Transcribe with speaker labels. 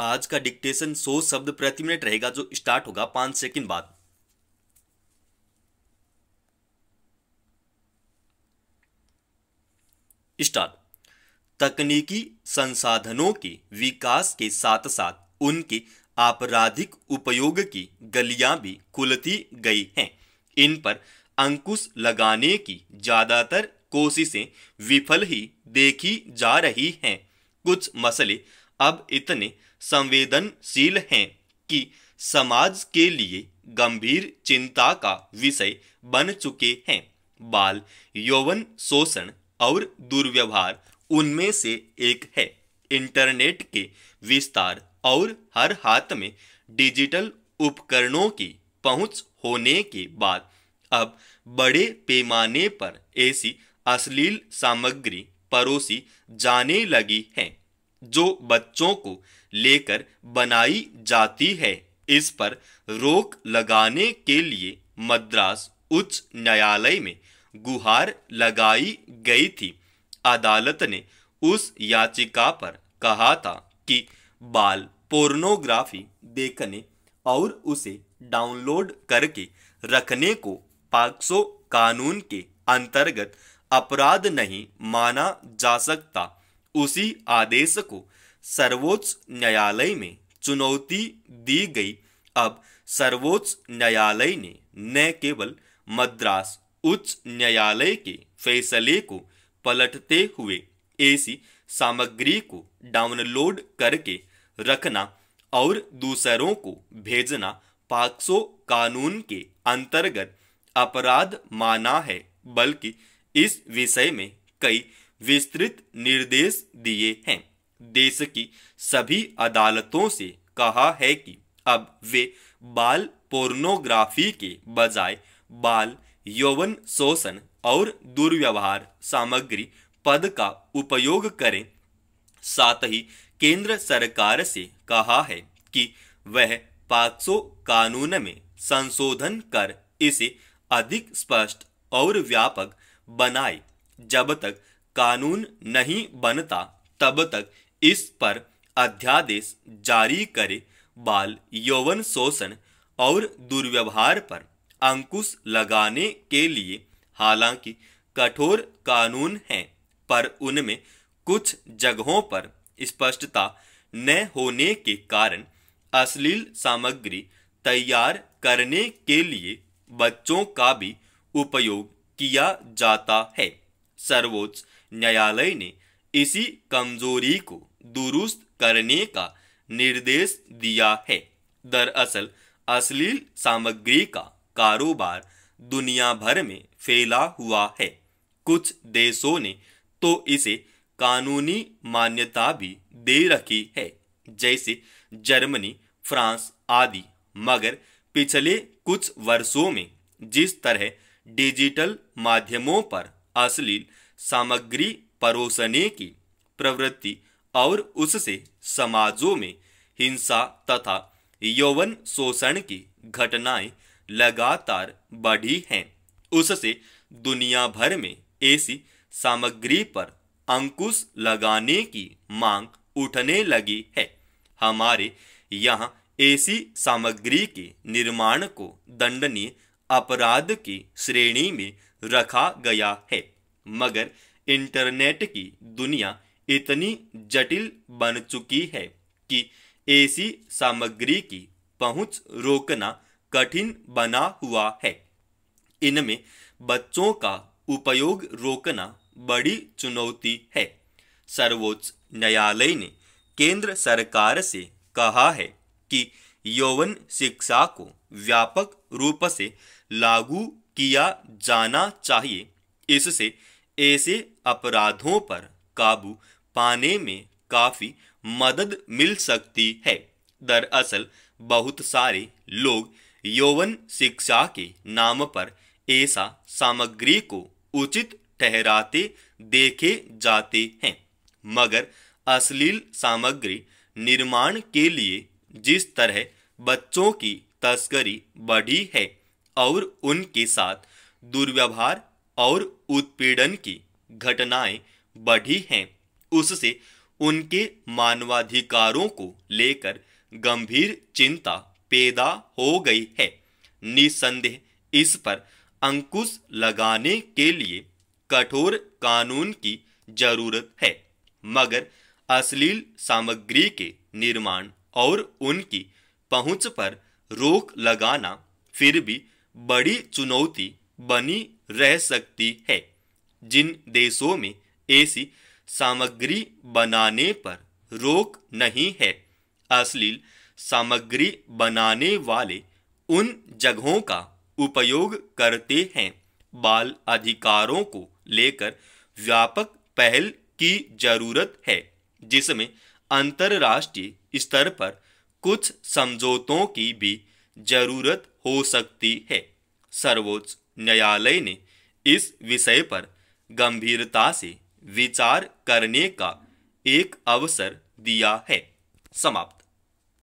Speaker 1: आज का डिक्टेशन 100 शब्द प्रति मिनट रहेगा जो स्टार्ट होगा 5 सेकंड बाद। स्टार्ट। तकनीकी संसाधनों के विकास के साथ साथ उनके आपराधिक उपयोग की गलियां भी खुलती गई हैं। इन पर अंकुश लगाने की ज्यादातर कोशिशें विफल ही देखी जा रही हैं। कुछ मसले अब इतने संवेदनशील हैं कि समाज के लिए गंभीर चिंता का विषय बन चुके हैं। बाल यौवन शोषण और दुर्व्यवहार उनमें से एक है। इंटरनेट के विस्तार और हर हाथ में डिजिटल उपकरणों की पहुंच होने के बाद अब बड़े पैमाने पर ऐसी अश्लील सामग्री परोसी जाने लगी है जो बच्चों को लेकर बनाई जाती है। इस पर रोक लगाने के लिए मद्रास उच्च न्यायालय में गुहार लगाई गई थी। अदालत ने उस याचिका पर कहा था कि बाल पोर्नोग्राफी देखने और उसे डाउनलोड करके रखने को पॉक्सो कानून के अंतर्गत अपराध नहीं माना जा सकता। उसी आदेश को सर्वोच्च न्यायालय में चुनौती दी गई। अब सर्वोच्च न्यायालय ने न केवल मद्रास उच्च न्यायालय के फैसले को पलटते हुए ऐसी सामग्री को डाउनलोड करके रखना और दूसरों को भेजना पॉक्सो कानून के अंतर्गत अपराध माना है, बल्कि इस विषय में कई विस्तृत निर्देश दिए हैं। देश की सभी अदालतों से कहा है कि अब वे बाल पोर्नोग्राफी के बजाय बाल यौवन शोषण और दुर्व्यवहार सामग्री पद का उपयोग करें। साथ ही केंद्र सरकार से कहा है कि वह पॉक्सो कानून में संशोधन कर इसे अधिक स्पष्ट और व्यापक बनाए। जब तक कानून नहीं बनता तब तक इस पर अध्यादेश जारी करे। बाल यौवन शोषण और दुर्व्यवहार पर अंकुश लगाने के लिए हालांकि कठोर कानून हैं, पर उनमें कुछ जगहों पर स्पष्टता न होने के कारण अश्लील सामग्री तैयार करने के लिए बच्चों का भी उपयोग किया जाता है। सर्वोच्च न्यायालय ने इसी कमजोरी को दुरुस्त करने का निर्देश दिया है। दरअसल अश्लील सामग्री का कारोबार दुनिया भर में फैला हुआ है। कुछ देशों ने तो इसे कानूनी मान्यता भी दे रखी है, जैसे जर्मनी, फ्रांस आदि। मगर पिछले कुछ वर्षों में जिस तरह डिजिटल माध्यमों पर अश्लील सामग्री परोसने की प्रवृत्ति और उससे समाजों में हिंसा तथा यौवन शोषण की घटनाएं लगातार बढ़ी हैं, उससे दुनिया भर में ऐसी सामग्री पर अंकुश लगाने की मांग उठने लगी है। हमारे यहाँ ऐसी सामग्री के निर्माण को दंडनीय अपराध की श्रेणी में रखा गया है। मगर इंटरनेट की दुनिया इतनी जटिल बन चुकी है कि ऐसी सामग्री की पहुंच रोकना कठिन बना हुआ है। इनमें बच्चों का उपयोग रोकना बड़ी चुनौती है। सर्वोच्च न्यायालय ने केंद्र सरकार से कहा है कि यौवन शिक्षा को व्यापक रूप से लागू किया जाना चाहिए। इससे ऐसे अपराधों पर काबू पाने में काफी मदद मिल सकती है। दरअसल बहुत सारे लोग यौवन शिक्षा के नाम पर ऐसा सामग्री को उचित ठहराते देखे जाते हैं, मगर अश्लील सामग्री निर्माण के लिए जिस तरह बच्चों की तस्करी बढ़ी है और उनके साथ दुर्व्यवहार और उत्पीड़न की घटनाएं बढ़ी हैं, उससे उनके मानवाधिकारों को लेकर गंभीर चिंता पैदा हो गई है। निसंदेह इस पर अंकुश लगाने के लिए कठोर कानून की जरूरत है, मगर अश्लील सामग्री के निर्माण और उनकी पहुंच पर रोक लगाना फिर भी बड़ी चुनौती बनी रह सकती है। जिन देशों में ऐसी सामग्री बनाने पर रोक नहीं है, अश्लील सामग्री बनाने वाले उन जगहों का उपयोग करते हैं। बाल अधिकारों को लेकर व्यापक पहल की जरूरत है, जिसमें अंतर्राष्ट्रीय स्तर पर कुछ समझौतों की भी जरूरत हो सकती है। सर्वोच्च न्यायालय ने इस विषय पर गंभीरता से विचार करने का एक अवसर दिया है। समाप्त।